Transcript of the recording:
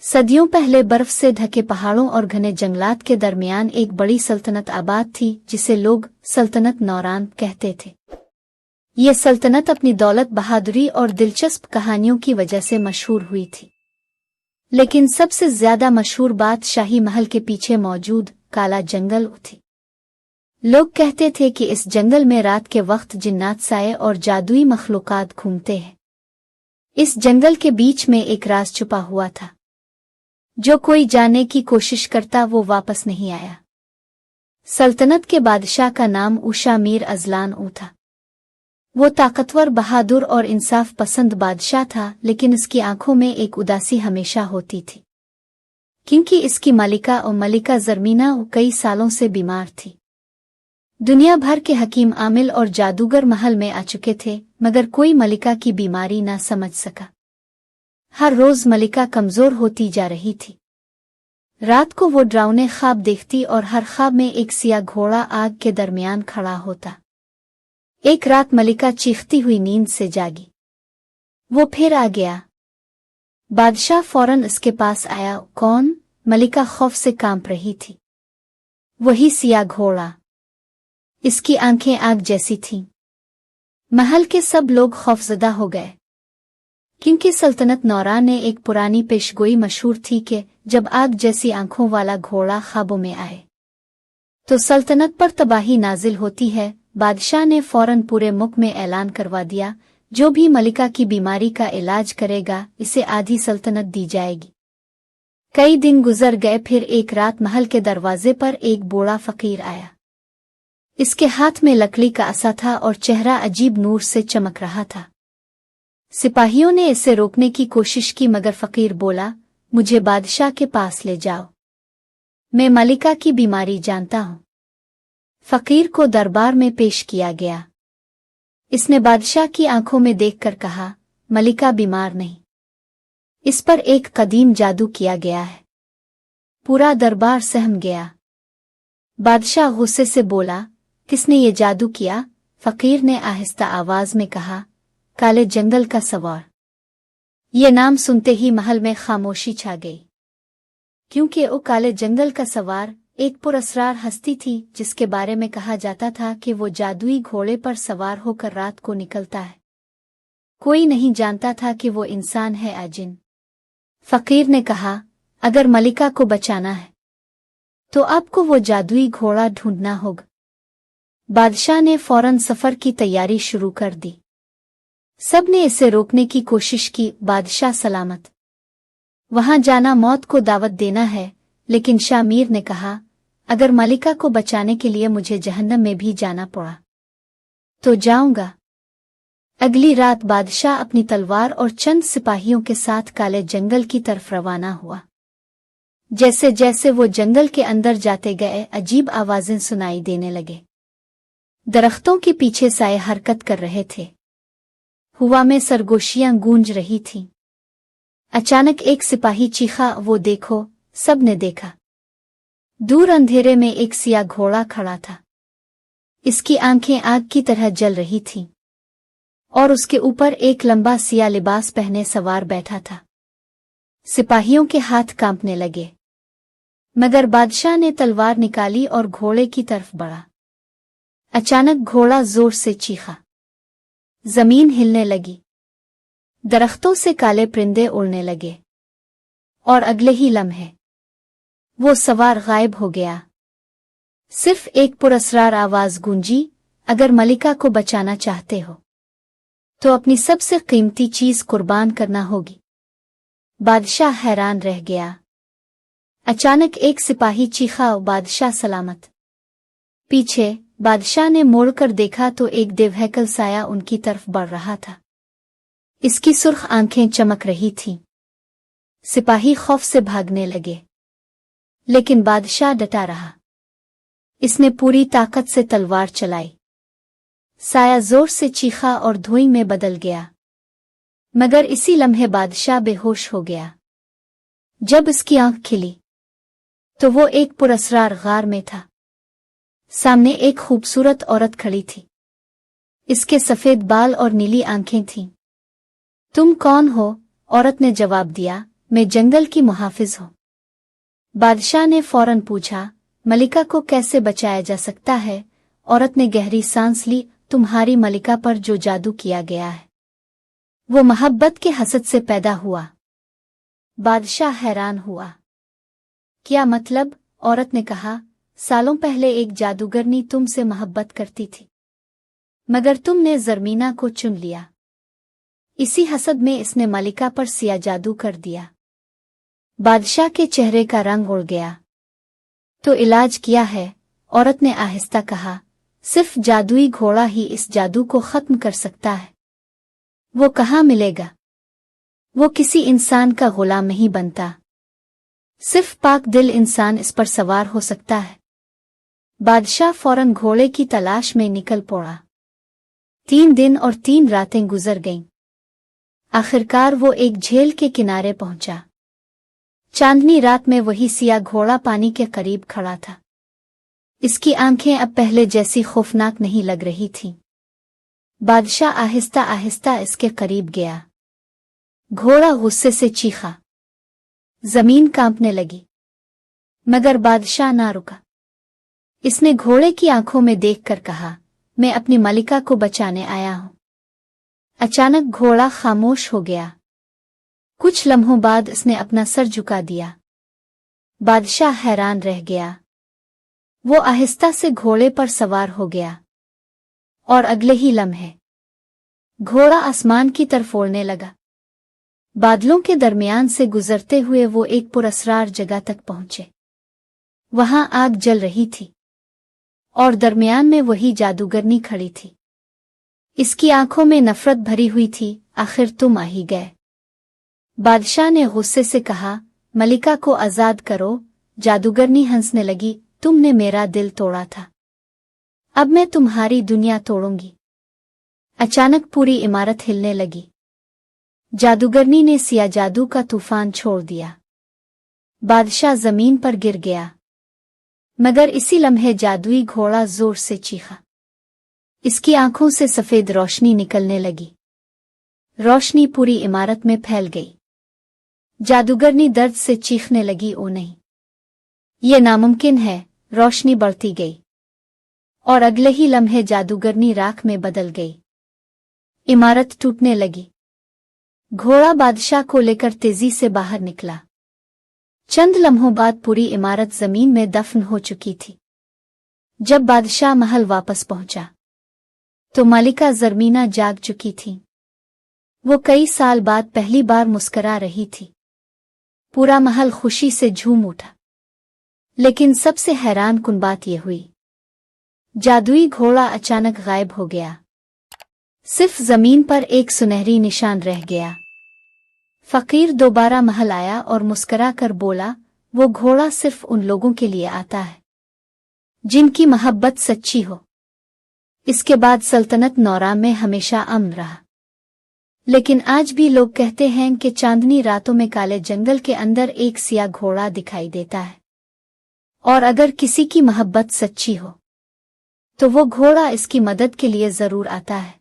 सदियों पहले बर्फ से ढके पहाड़ों और घने जंगलात के दरमियान एक बड़ी सल्तनत आबाद थी जिसे लोग सल्तनत नौरान कहते थे। ये सल्तनत अपनी दौलत, बहादुरी और दिलचस्प कहानियों की वजह से मशहूर हुई थी। लेकिन सबसे ज्यादा मशहूर बात शाही महल के पीछे मौजूद काला जंगल थी। लोग कहते थे कि इस जंगल में रात के वक्त जिन्नात, साये और जादुई मखलूकात घूमते हैं। इस जंगल के बीच में एक राज छुपा हुआ था। जो कोई जानने की कोशिश करता वो वापस नहीं आया। सल्तनत के बादशाह का नाम उशा मीर अजलान था। वो ताकतवर, बहादुर और इंसाफ पसंद बादशाह था, लेकिन इसकी आंखों में एक उदासी हमेशा होती थी, क्योंकि इसकी मलिका जरमीना कई सालों से बीमार थी। दुनिया भर के हकीम, आमिल और जादूगर महल में आ चुके थे, मगर कोई मलिका की बीमारी ना समझ सका। हर रोज मलिका कमजोर होती जा रही थी। रात को वो डरावने ख्वाब देखती और हर ख्वाब में एक सिया घोड़ा आग के दरमियान खड़ा होता। एक रात मलिका चीखती हुई नींद से जागी। वो फिर आ गया। बादशाह फौरन इसके पास आया। कौन? मलिका खौफ से कांप रही थी। वही सिया घोड़ा। इसकी आंखें आग जैसी थीं। महल के सब लोग खौफजदा हो गए, क्योंकि सल्तनत नौरान ने एक पुरानी पेशगोई मशहूर थी कि जब आग जैसी आंखों वाला घोड़ा ख्वाबों में आए तो सल्तनत पर तबाही नाजिल होती है। बादशाह ने फौरन पूरे मुल्क में ऐलान करवा दिया, जो भी मलिका की बीमारी का इलाज करेगा इसे आधी सल्तनत दी जाएगी। कई दिन गुजर गए। फिर एक रात महल के दरवाजे पर एक बूढ़ा फकीर आया। इसके हाथ में लकड़ी का असा था और चेहरा अजीब नूर से चमक रहा था। सिपाहियों ने इसे रोकने की कोशिश की, मगर फकीर बोला, मुझे बादशाह के पास ले जाओ, मैं मलिका की बीमारी जानता हूं। फकीर को दरबार में पेश किया गया। इसने बादशाह की आंखों में देखकर कहा, मलिका बीमार नहीं, इस पर एक कदीम जादू किया गया है। पूरा दरबार सहम गया। बादशाह गुस्से से बोला, किसने ये जादू किया? फकीर ने आहिस्ता आवाज में कहा, काले जंगल का सवार। ये नाम सुनते ही महल में खामोशी छा गई, क्योंकि वो काले जंगल का सवार एक पुरअसरार हस्ती थी जिसके बारे में कहा जाता था कि वो जादुई घोड़े पर सवार होकर रात को निकलता है। कोई नहीं जानता था कि वो इंसान है या जिन। फकीर ने कहा, अगर मलिका को बचाना है तो आपको वो जादुई घोड़ा ढूंढना होगा। बादशाह ने फौरन सफर की तैयारी शुरू कर दी। सबने इसे रोकने की कोशिश की। बादशाह सलामत वहां जाना मौत को दावत देना है, लेकिन शामीर ने कहा, अगर मलिका को बचाने के लिए मुझे जहन्नम में भी जाना पड़ा तो जाऊंगा। अगली रात बादशाह अपनी तलवार और चंद सिपाहियों के साथ काले जंगल की तरफ रवाना हुआ। जैसे जैसे वो जंगल के अंदर जाते गए, अजीब आवाजें सुनाई देने लगे। दरख्तों के पीछे साए हरकत कर रहे थे। हवा में सरगोशियां गूंज रही थीं। अचानक एक सिपाही चीखा, वो देखो! सबने देखा। दूर अंधेरे में एक सिया घोड़ा खड़ा था। इसकी आंखें आग की तरह जल रही थीं और उसके ऊपर एक लंबा सिया लिबास पहने सवार बैठा था। सिपाहियों के हाथ कांपने लगे, मगर बादशाह ने तलवार निकाली और घोड़े की तरफ बढ़ा। अचानक घोड़ा जोर से चीखा। जमीन हिलने लगी। दरख्तों से काले परिंदे उड़ने लगे और अगले ही लम्हे वो सवार गायब हो गया। सिर्फ एक पुरअसरार आवाज गूंजी, अगर मलिका को बचाना चाहते हो तो अपनी सबसे कीमती चीज कुर्बान करना होगी। बादशाह हैरान रह गया। अचानक एक सिपाही चीखा, बादशाह सलामत। पीछे बादशाह ने मोड़कर देखा तो एक देवहैकल साया उनकी तरफ बढ़ रहा था। इसकी सुर्ख आंखें चमक रही थीं। सिपाही खौफ से भागने लगे, लेकिन बादशाह डटा रहा। इसने पूरी ताकत से तलवार चलाई। साया जोर से चीखा और धुएं में बदल गया, मगर इसी लम्हे बादशाह बेहोश हो गया। जब इसकी आंख खिली तो वो एक पुरअसरार गार में था। सामने एक खूबसूरत औरत खड़ी थी। इसके सफेद बाल और नीली आंखें थीं। तुम कौन हो? औरत ने जवाब दिया, मैं जंगल की मुहाफिज हूँ। बादशाह ने फौरन पूछा, मलिका को कैसे बचाया जा सकता है? औरत ने गहरी सांस ली। तुम्हारी मलिका पर जो जादू किया गया है वो मोहब्बत के हसद से पैदा हुआ। बादशाह हैरान हुआ। क्या मतलब? औरत ने कहा, सालों पहले एक जादूगरनी तुमसे मोहब्बत करती थी, मगर तुमने ज़रमीना को चुन लिया। इसी हसद में इसने मलिका पर सिया जादू कर दिया। बादशाह के चेहरे का रंग उड़ गया। तो इलाज किया है? औरत ने आहिस्ता कहा, सिर्फ जादुई घोड़ा ही इस जादू को खत्म कर सकता है। वो कहाँ मिलेगा? वो किसी इंसान का गुलाम नहीं बनता, सिर्फ पाक दिल इंसान इस पर सवार हो सकता है। बादशाह फौरन घोड़े की तलाश में निकल पड़ा। 3 दिन और 3 रातें गुजर गईं। आखिरकार वो एक झील के किनारे पहुंचा। चांदनी रात में वही सिया घोड़ा पानी के करीब खड़ा था। इसकी आंखें अब पहले जैसी खौफनाक नहीं लग रही थीं। बादशाह आहिस्ता आहिस्ता इसके करीब गया। घोड़ा गुस्से से चीखा। जमीन कांपने लगी, मगर बादशाह ना रुका। इसने घोड़े की आंखों में देखकर कहा, मैं अपनी मलिका को बचाने आया हूं। अचानक घोड़ा खामोश हो गया। कुछ लम्हों बाद इसने अपना सर झुका दिया। बादशाह हैरान रह गया। वो आहिस्ता से घोड़े पर सवार हो गया और अगले ही लम्हे घोड़ा आसमान की तरफ उड़ने लगा। बादलों के दरमियान से गुजरते हुए वो एक पुरअसरार जगह तक पहुंचे। वहां आग जल रही थी और दरमियान में वही जादूगरनी खड़ी थी। इसकी आंखों में नफरत भरी हुई थी। आखिर तुम आ ही गए। बादशाह ने गुस्से से कहा, मलिका को आजाद करो। जादूगरनी हंसने लगी, तुमने मेरा दिल तोड़ा था, अब मैं तुम्हारी दुनिया तोड़ूंगी। अचानक पूरी इमारत हिलने लगी। जादूगरनी ने सिया जादू का तूफान छोड़ दिया। बादशाह जमीन पर गिर गया, मगर इसी लम्हे जादुई घोड़ा जोर से चीखा। इसकी आंखों से सफेद रोशनी निकलने लगी। रोशनी पूरी इमारत में फैल गई। जादूगरनी दर्द से चीखने लगी, ओ नहीं, ये नामुमकिन है। रोशनी बढ़ती गई और अगले ही लम्हे जादूगरनी राख में बदल गई। इमारत टूटने लगी। घोड़ा बादशाह को लेकर तेजी से बाहर निकला। चंद लम्हों बाद पूरी इमारत जमीन में दफन हो चुकी थी। जब बादशाह महल वापस पहुंचा तो मलिका ज़रमीना जाग चुकी थी। वो कई साल बाद पहली बार मुस्करा रही थी। पूरा महल खुशी से झूम उठा। लेकिन सबसे हैरान कुन बात यह हुई, जादुई घोड़ा अचानक गायब हो गया। सिर्फ जमीन पर एक सुनहरी निशान रह गया। फकीर दोबारा महल आया और मुस्करा कर बोला, वो घोड़ा सिर्फ उन लोगों के लिए आता है जिनकी मोहब्बत सच्ची हो। इसके बाद सल्तनत नौरा में हमेशा अमन रहा। लेकिन आज भी लोग कहते हैं कि चांदनी रातों में काले जंगल के अंदर एक सिया घोड़ा दिखाई देता है, और अगर किसी की मोहब्बत सच्ची हो तो वो घोड़ा इसकी मदद के लिए जरूर आता है।